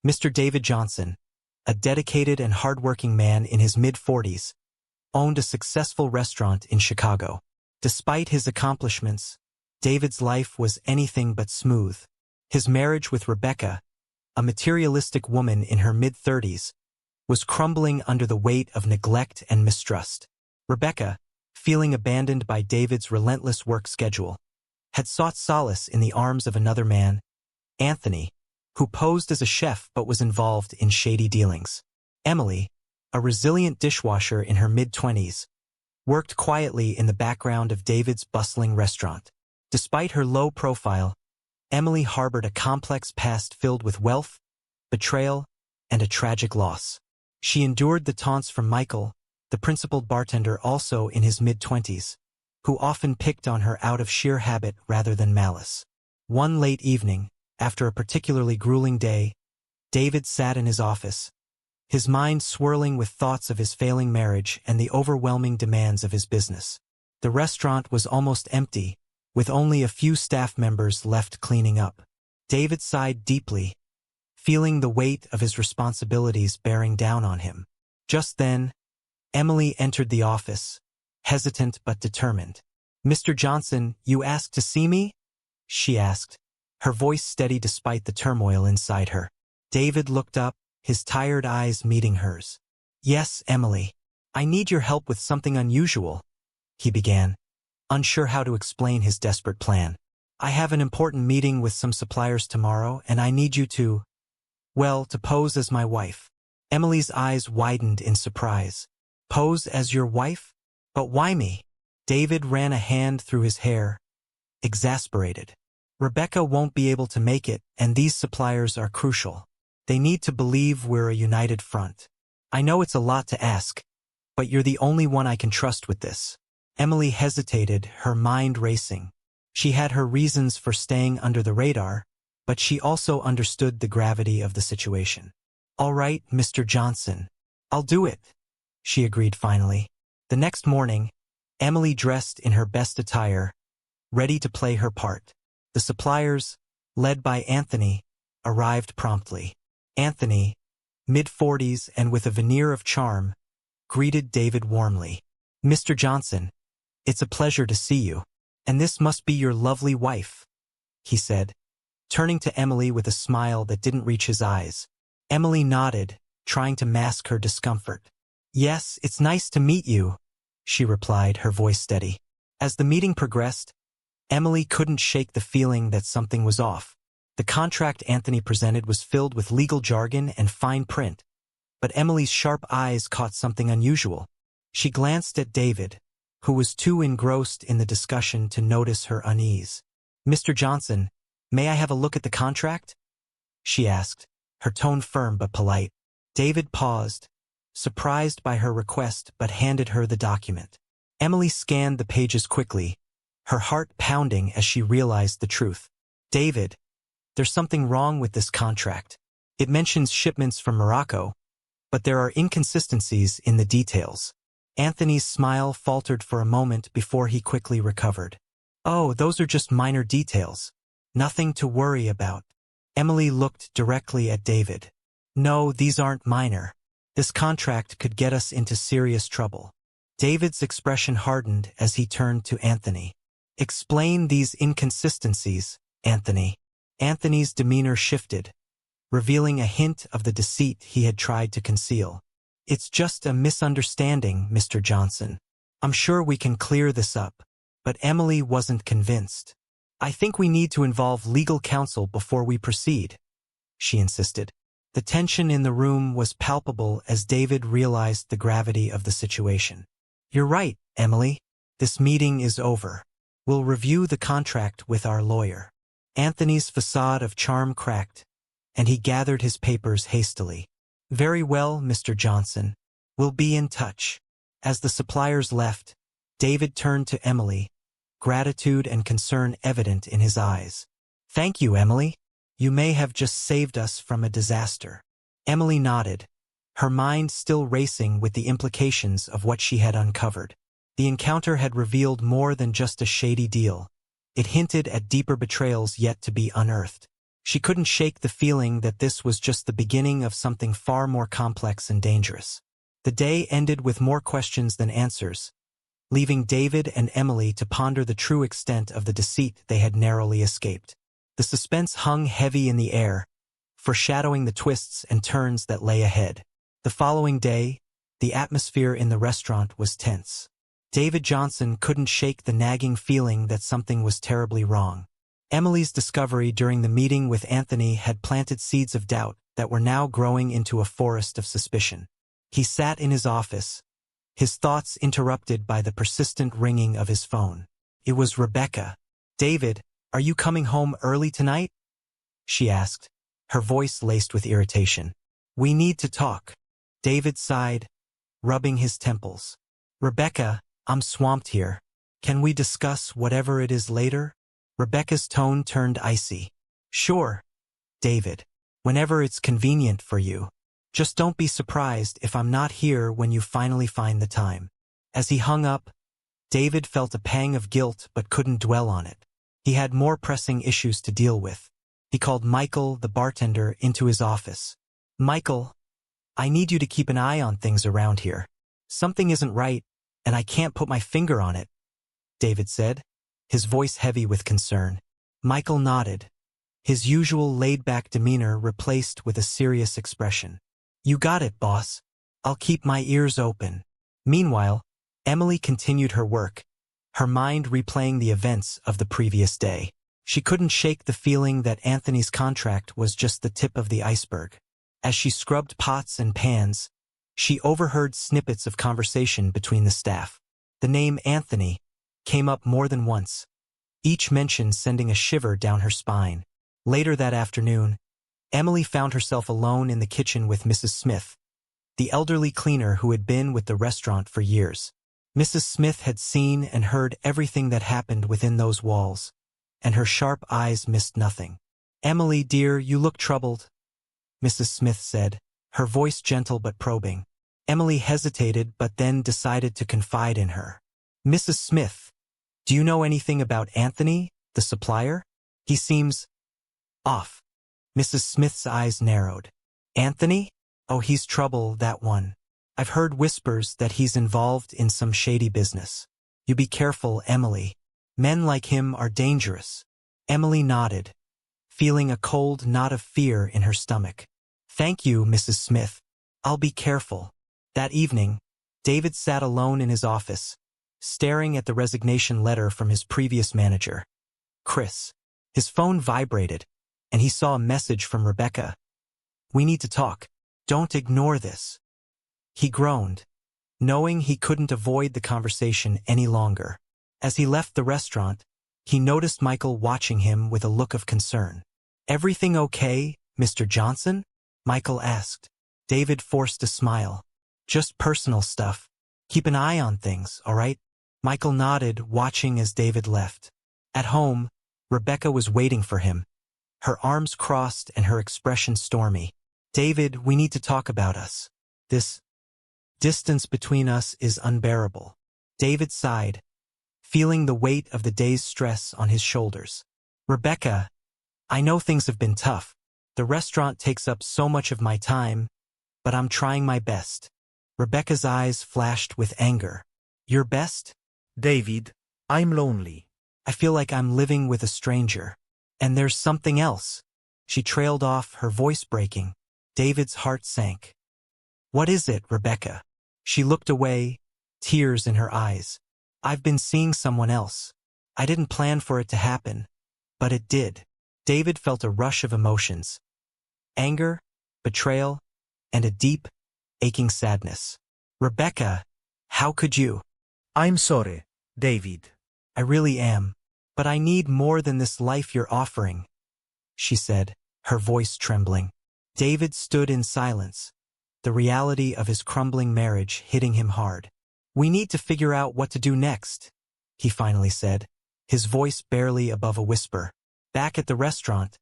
Mr. David Johnson, a dedicated and hardworking man in his mid-40s, owned a successful restaurant in Chicago. Despite his accomplishments, David's life was anything but smooth. His marriage with Rebecca, a materialistic woman in her mid-30s, was crumbling under the weight of neglect and mistrust. Rebecca, feeling abandoned by David's relentless work schedule, had sought solace in the arms of another man, Anthony, who posed as a chef but was involved in shady dealings. Emily, a resilient dishwasher in her mid-20s, worked quietly in the background of David's bustling restaurant. Despite her low profile, Emily harbored a complex past filled with wealth, betrayal, and a tragic loss. She endured the taunts from Michael, the principal bartender also in his mid-20s, who often picked on her out of sheer habit rather than malice. One late evening, after a particularly grueling day, David sat in his office, his mind swirling with thoughts of his failing marriage and the overwhelming demands of his business. The restaurant was almost empty, with only a few staff members left cleaning up. David sighed deeply, feeling the weight of his responsibilities bearing down on him. Just then, Emily entered the office, hesitant but determined. "Mr. Johnson, you asked to see me?" she asked, her voice steady despite the turmoil inside her. David looked up, his tired eyes meeting hers. "Yes, Emily. I need your help with something unusual," he began, unsure how to explain his desperate plan. "I have an important meeting with some suppliers tomorrow, and I need you to pose as my wife." Emily's eyes widened in surprise. "Pose as your wife? But why me?" David ran a hand through his hair, exasperated. "Rebecca won't be able to make it, and these suppliers are crucial. They need to believe we're a united front. I know it's a lot to ask, but you're the only one I can trust with this." Emily hesitated, her mind racing. She had her reasons for staying under the radar, but she also understood the gravity of the situation. "All right, Mr. Johnson. I'll do it," she agreed finally. The next morning, Emily dressed in her best attire, ready to play her part. The suppliers, led by Anthony, arrived promptly. Anthony, mid-40s and with a veneer of charm, greeted David warmly. "Mr. Johnson, it's a pleasure to see you. And this must be your lovely wife," he said, turning to Emily with a smile that didn't reach his eyes. Emily nodded, trying to mask her discomfort. "Yes, it's nice to meet you," she replied, her voice steady. As the meeting progressed, Emily couldn't shake the feeling that something was off. The contract Anthony presented was filled with legal jargon and fine print, but Emily's sharp eyes caught something unusual. She glanced at David, who was too engrossed in the discussion to notice her unease. "Mr. Johnson, may I have a look at the contract?" she asked, her tone firm but polite. David paused, surprised by her request, but handed her the document. Emily scanned the pages quickly, her heart pounding as she realized the truth. "David, there's something wrong with this contract. It mentions shipments from Morocco, but there are inconsistencies in the details." Anthony's smile faltered for a moment before he quickly recovered. "Oh, those are just minor details. Nothing to worry about." Emily looked directly at David. "No, these aren't minor. This contract could get us into serious trouble." David's expression hardened as he turned to Anthony. "Explain these inconsistencies, Anthony." Anthony's demeanor shifted, revealing a hint of the deceit he had tried to conceal. "It's just a misunderstanding, Mr. Johnson. I'm sure we can clear this up." But Emily wasn't convinced. "I think we need to involve legal counsel before we proceed," she insisted. The tension in the room was palpable as David realized the gravity of the situation. "You're right, Emily. This meeting is over. We'll review the contract with our lawyer." Anthony's facade of charm cracked, and he gathered his papers hastily. "Very well, Mr. Johnson. We'll be in touch." As the suppliers left, David turned to Emily, gratitude and concern evident in his eyes. "Thank you, Emily. You may have just saved us from a disaster." Emily nodded, her mind still racing with the implications of what she had uncovered. The encounter had revealed more than just a shady deal. It hinted at deeper betrayals yet to be unearthed. She couldn't shake the feeling that this was just the beginning of something far more complex and dangerous. The day ended with more questions than answers, leaving David and Emily to ponder the true extent of the deceit they had narrowly escaped. The suspense hung heavy in the air, foreshadowing the twists and turns that lay ahead. The following day, the atmosphere in the restaurant was tense. David Johnson couldn't shake the nagging feeling that something was terribly wrong. Emily's discovery during the meeting with Anthony had planted seeds of doubt that were now growing into a forest of suspicion. He sat in his office, his thoughts interrupted by the persistent ringing of his phone. It was Rebecca. "David, are you coming home early tonight?" she asked, her voice laced with irritation. "We need to talk." David sighed, rubbing his temples. "Rebecca, I'm swamped here. Can we discuss whatever it is later?" Rebecca's tone turned icy. "Sure, David. Whenever it's convenient for you. Just don't be surprised if I'm not here when you finally find the time." As he hung up, David felt a pang of guilt but couldn't dwell on it. He had more pressing issues to deal with. He called Michael, the bartender, into his office. "Michael, I need you to keep an eye on things around here. Something isn't right, and I can't put my finger on it," David said, his voice heavy with concern. Michael nodded, his usual laid-back demeanor replaced with a serious expression. "You got it, boss. I'll keep my ears open." Meanwhile, Emily continued her work, her mind replaying the events of the previous day. She couldn't shake the feeling that Anthony's contract was just the tip of the iceberg. As she scrubbed pots and pans, she overheard snippets of conversation between the staff. The name Anthony came up more than once, each mention sending a shiver down her spine. Later that afternoon, Emily found herself alone in the kitchen with Mrs. Smith, the elderly cleaner who had been with the restaurant for years. Mrs. Smith had seen and heard everything that happened within those walls, and her sharp eyes missed nothing. "Emily, dear, you look troubled," Mrs. Smith said, her voice gentle but probing. Emily hesitated but then decided to confide in her. "Mrs. Smith, do you know anything about Anthony, the supplier? He seems off." Mrs. Smith's eyes narrowed. "Anthony? Oh, he's trouble, that one. I've heard whispers that he's involved in some shady business. You be careful, Emily. Men like him are dangerous." Emily nodded, feeling a cold knot of fear in her stomach. "Thank you, Mrs. Smith. I'll be careful." That evening, David sat alone in his office, staring at the resignation letter from his previous manager, Chris. His phone vibrated, and he saw a message from Rebecca. "We need to talk. Don't ignore this." He groaned, knowing he couldn't avoid the conversation any longer. As he left the restaurant, he noticed Michael watching him with a look of concern. "Everything okay, Mr. Johnson?" Michael asked. David forced a smile. "Just personal stuff. Keep an eye on things, all right?" Michael nodded, watching as David left. At home, Rebecca was waiting for him, her arms crossed and her expression stormy. "David, we need to talk about us. This distance between us is unbearable." David sighed, feeling the weight of the day's stress on his shoulders. "Rebecca, I know things have been tough. The restaurant takes up so much of my time, but I'm trying my best." Rebecca's eyes flashed with anger. "Your best?" "David, I'm lonely." "I feel like I'm living with a stranger. And there's something else." She trailed off, her voice breaking. David's heart sank. "What is it, Rebecca?" She looked away, tears in her eyes. "I've been seeing someone else. I didn't plan for it to happen, but it did." David felt a rush of emotions. Anger, betrayal, and a deep, aching sadness. "Rebecca, how could you?" "I'm sorry, David." "I really am. But I need more than this life you're offering," she said, her voice trembling. David stood in silence, the reality of his crumbling marriage hitting him hard. "We need to figure out what to do next," he finally said, his voice barely above a whisper. Back at the restaurant,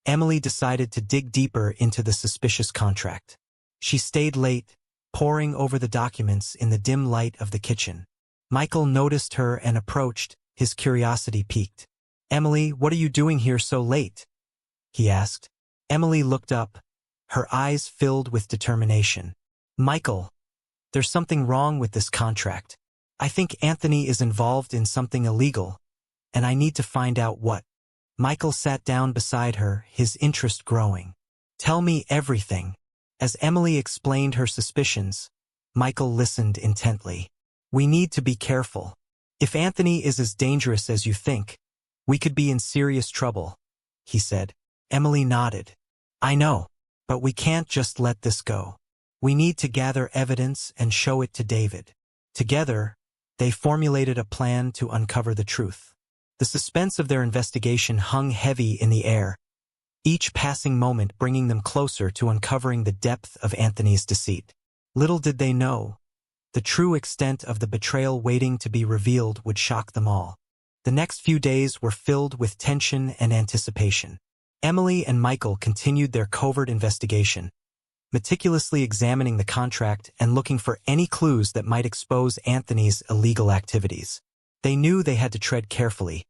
Emily decided to dig deeper into the suspicious contract. She stayed late, poring over the documents in the dim light of the kitchen. Michael noticed her and approached, his curiosity piqued. "Emily, what are you doing here so late?" he asked. Emily looked up, her eyes filled with determination. Michael, there's something wrong with this contract. I think Anthony is involved in something illegal, and I need to find out what. Michael sat down beside her, his interest growing. Tell me everything. As Emily explained her suspicions, Michael listened intently. We need to be careful. If Anthony is as dangerous as you think, we could be in serious trouble, he said. Emily nodded. I know, but we can't just let this go. We need to gather evidence and show it to David. Together, they formulated a plan to uncover the truth. The suspense of their investigation hung heavy in the air, each passing moment bringing them closer to uncovering the depth of Anthony's deceit. Little did they know, the true extent of the betrayal waiting to be revealed would shock them all. The next few days were filled with tension and anticipation. Emily and Michael continued their covert investigation, meticulously examining the contract and looking for any clues that might expose Anthony's illegal activities. They knew they had to tread carefully,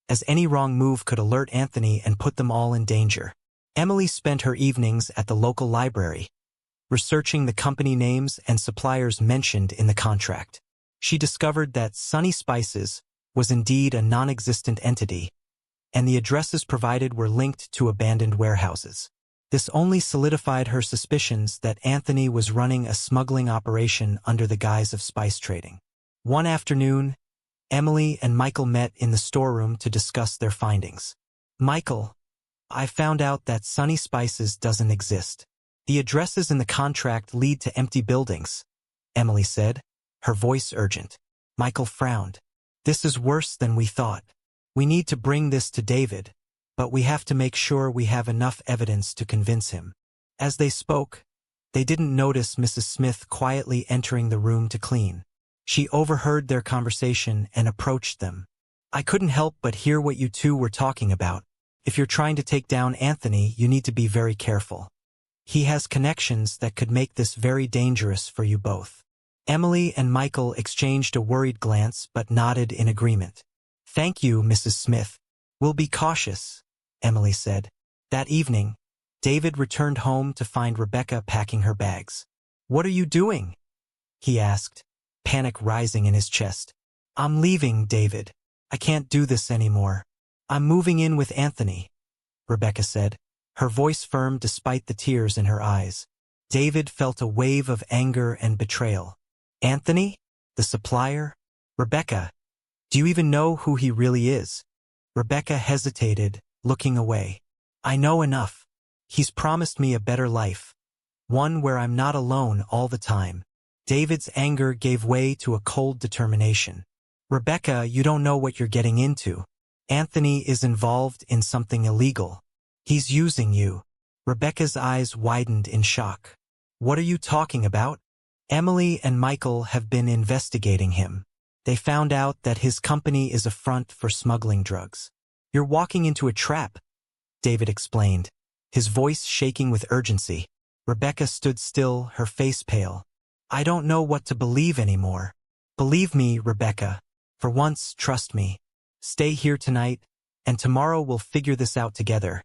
as any wrong move could alert Anthony and put them all in danger. Emily spent her evenings at the local library, researching the company names and suppliers mentioned in the contract. She discovered that Sunny Spices was indeed a non-existent entity, and the addresses provided were linked to abandoned warehouses. This only solidified her suspicions that Anthony was running a smuggling operation under the guise of spice trading. One afternoon, Emily and Michael met in the storeroom to discuss their findings. Michael, I found out that Sunny Spices doesn't exist. The addresses in the contract lead to empty buildings, Emily said, her voice urgent. Michael frowned. This is worse than we thought. We need to bring this to David, but we have to make sure we have enough evidence to convince him. As they spoke, they didn't notice Mrs. Smith quietly entering the room to clean. She overheard their conversation and approached them. I couldn't help but hear what you two were talking about. If you're trying to take down Anthony, you need to be very careful. He has connections that could make this very dangerous for you both. Emily and Michael exchanged a worried glance but nodded in agreement. Thank you, Mrs. Smith. We'll be cautious, Emily said. That evening, David returned home to find Rebecca packing her bags. What are you doing? He asked, panic rising in his chest. I'm leaving, David. I can't do this anymore. I'm moving in with Anthony, Rebecca said, her voice firm despite the tears in her eyes. David felt a wave of anger and betrayal. Anthony? The supplier? Rebecca, do you even know who he really is? Rebecca hesitated, looking away. I know enough. He's promised me a better life, one where I'm not alone all the time. David's anger gave way to a cold determination. Rebecca, you don't know what you're getting into. Anthony is involved in something illegal. He's using you. Rebecca's eyes widened in shock. What are you talking about? Emily and Michael have been investigating him. They found out that his company is a front for smuggling drugs. You're walking into a trap, David explained, his voice shaking with urgency. Rebecca stood still, her face pale. I don't know what to believe anymore. Believe me, Rebecca. For once, trust me. Stay here tonight, and tomorrow we'll figure this out together,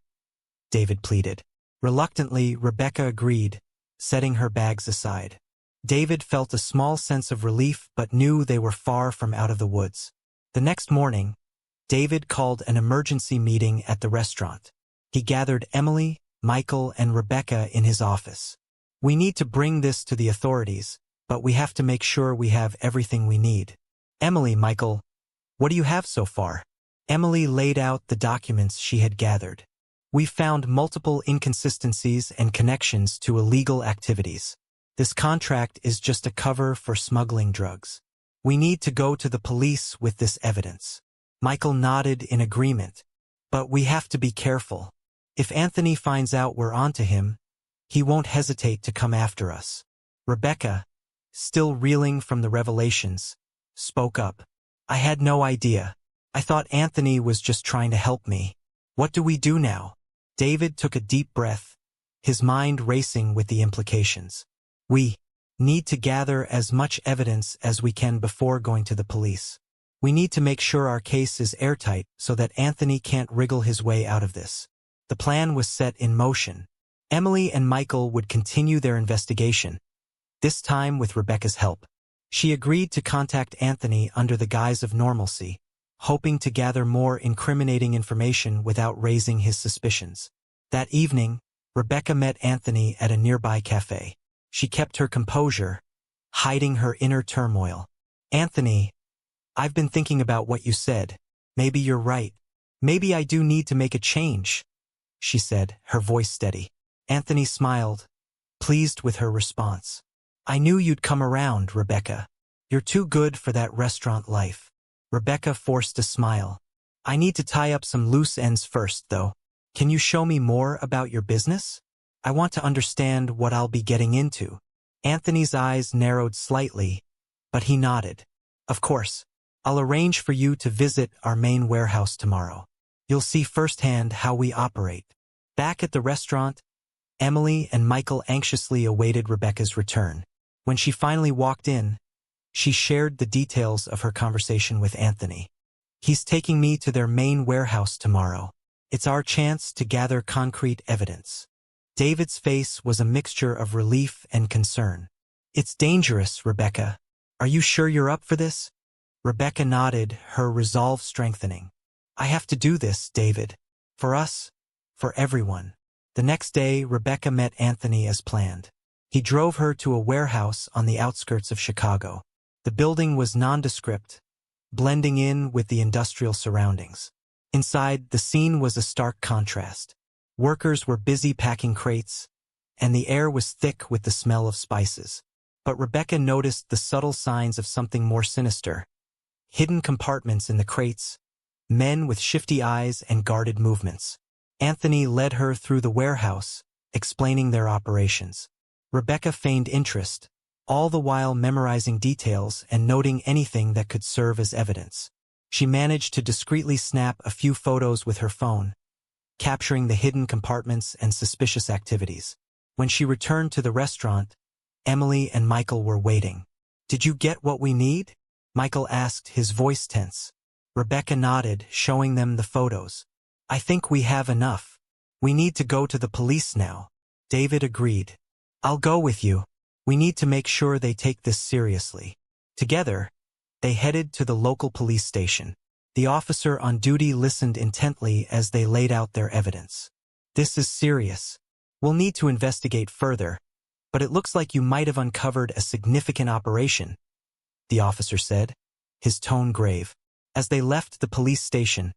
David pleaded. Reluctantly, Rebecca agreed, setting her bags aside. David felt a small sense of relief but knew they were far from out of the woods. The next morning, David called an emergency meeting at the restaurant. He gathered Emily, Michael, and Rebecca in his office. We need to bring this to the authorities, but we have to make sure we have everything we need. Emily, Michael, what do you have so far? Emily laid out the documents she had gathered. We found multiple inconsistencies and connections to illegal activities. This contract is just a cover for smuggling drugs. We need to go to the police with this evidence. Michael nodded in agreement. But we have to be careful. If Anthony finds out we're onto him, he won't hesitate to come after us. Rebecca, still reeling from the revelations, spoke up. I had no idea. I thought Anthony was just trying to help me. What do we do now? David took a deep breath, his mind racing with the implications. We need to gather as much evidence as we can before going to the police. We need to make sure our case is airtight so that Anthony can't wriggle his way out of this. The plan was set in motion. Emily and Michael would continue their investigation, this time with Rebecca's help. She agreed to contact Anthony under the guise of normalcy, hoping to gather more incriminating information without raising his suspicions. That evening, Rebecca met Anthony at a nearby cafe. She kept her composure, hiding her inner turmoil. "Anthony, I've been thinking about what you said. Maybe you're right. Maybe I do need to make a change," she said, her voice steady. Anthony smiled, pleased with her response. "I knew you'd come around, Rebecca. You're too good for that restaurant life." Rebecca forced a smile. "I need to tie up some loose ends first, though. Can you show me more about your business? I want to understand what I'll be getting into." Anthony's eyes narrowed slightly, but he nodded. "Of course. I'll arrange for you to visit our main warehouse tomorrow. You'll see firsthand how we operate." Back at the restaurant, Emily and Michael anxiously awaited Rebecca's return. When she finally walked in, she shared the details of her conversation with Anthony. "He's taking me to their main warehouse tomorrow. It's our chance to gather concrete evidence." David's face was a mixture of relief and concern. "It's dangerous, Rebecca. Are you sure you're up for this?" Rebecca nodded, her resolve strengthening. "I have to do this, David. For us, for everyone." The next day, Rebecca met Anthony as planned. He drove her to a warehouse on the outskirts of Chicago. The building was nondescript, blending in with the industrial surroundings. Inside, the scene was a stark contrast. Workers were busy packing crates, and the air was thick with the smell of spices. But Rebecca noticed the subtle signs of something more sinister. Hidden compartments in the crates, men with shifty eyes and guarded movements. Anthony led her through the warehouse, explaining their operations. Rebecca feigned interest, all the while memorizing details and noting anything that could serve as evidence. She managed to discreetly snap a few photos with her phone, capturing the hidden compartments and suspicious activities. When she returned to the restaurant, Emily and Michael were waiting. "Did you get what we need?" Michael asked, his voice tense. Rebecca nodded, showing them the photos. "I think we have enough. We need to go to the police now." David agreed. "I'll go with you. We need to make sure they take this seriously." Together, they headed to the local police station. The officer on duty listened intently as they laid out their evidence. "This is serious. We'll need to investigate further, but it looks like you might have uncovered a significant operation," the officer said, his tone grave. As they left the police station,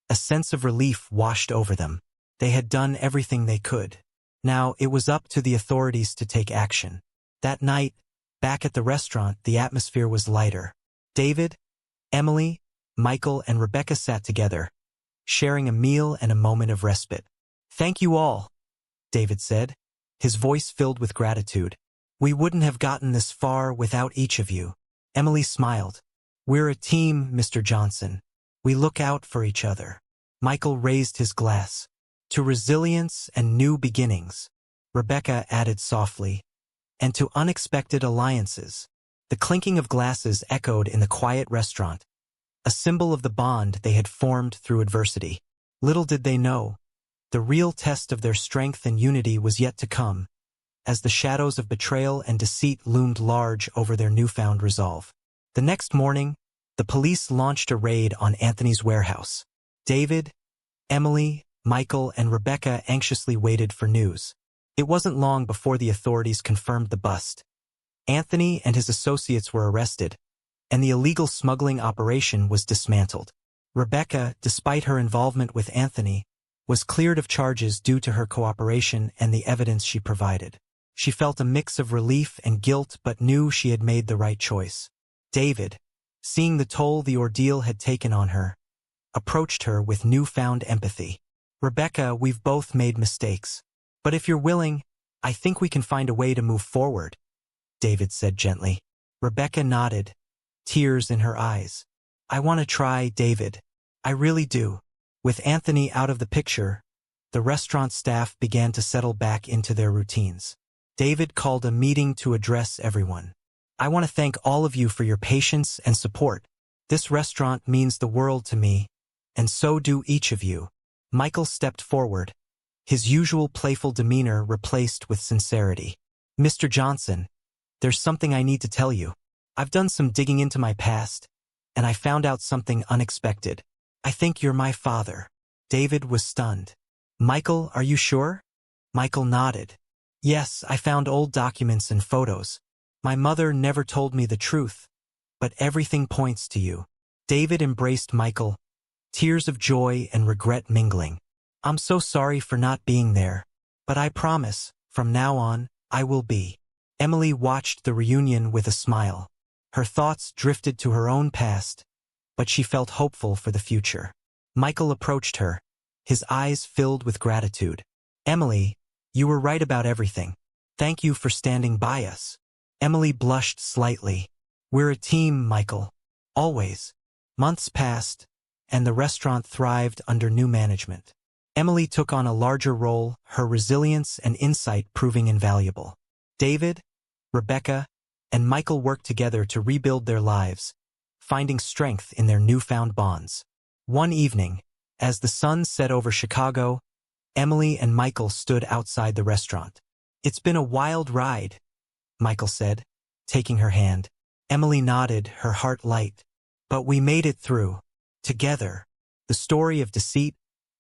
a sense of relief washed over them. They had done everything they could. Now it was up to the authorities to take action. That night, back at the restaurant, the atmosphere was lighter. David, Emily, Michael, and Rebecca sat together, sharing a meal and a moment of respite. "Thank you all," David said, his voice filled with gratitude. "We wouldn't have gotten this far without each of you." Emily smiled. "We're a team, Mr. Johnson. We look out for each other." Michael raised his glass. "To resilience and new beginnings," Rebecca added softly, "and to unexpected alliances." The clinking of glasses echoed in the quiet restaurant, a symbol of the bond they had formed through adversity. Little did they know, the real test of their strength and unity was yet to come, as the shadows of betrayal and deceit loomed large over their newfound resolve. The next morning, the police launched a raid on Anthony's warehouse. David, Emily, Michael, and Rebecca anxiously waited for news. It wasn't long before the authorities confirmed the bust. Anthony and his associates were arrested, and the illegal smuggling operation was dismantled. Rebecca, despite her involvement with Anthony, was cleared of charges due to her cooperation and the evidence she provided. She felt a mix of relief and guilt but knew she had made the right choice. David, seeing the toll the ordeal had taken on her, approached her with newfound empathy. "Rebecca, we've both made mistakes. But if you're willing, I think we can find a way to move forward," David said gently. Rebecca nodded, tears in her eyes. "I want to try, David. I really do." With Anthony out of the picture, the restaurant staff began to settle back into their routines. David called a meeting to address everyone. "I want to thank all of you for your patience and support. This restaurant means the world to me, and so do each of you." Michael stepped forward, his usual playful demeanor replaced with sincerity. "Mr. Johnson, there's something I need to tell you. I've done some digging into my past, and I found out something unexpected. I think you're my father." David was stunned. "Michael, are you sure?" Michael nodded. "Yes, I found old documents and photos. My mother never told me the truth, but everything points to you." David embraced Michael, tears of joy and regret mingling. "I'm so sorry for not being there, but I promise, from now on, I will be." Emily watched the reunion with a smile. Her thoughts drifted to her own past, but she felt hopeful for the future. Michael approached her, his eyes filled with gratitude. "Emily, you were right about everything. Thank you for standing by us." Emily blushed slightly. "We're a team, Michael. Always." Months passed, and the restaurant thrived under new management. Emily took on a larger role, her resilience and insight proving invaluable. David, Rebecca, and Michael worked together to rebuild their lives, finding strength in their newfound bonds. One evening, as the sun set over Chicago, Emily and Michael stood outside the restaurant. "It's been a wild ride," Michael said, taking her hand. Emily nodded, her heart light. "But we made it through, together." The story of deceit,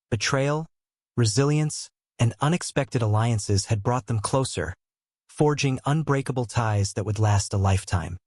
betrayal, resilience, and unexpected alliances had brought them closer, forging unbreakable ties that would last a lifetime.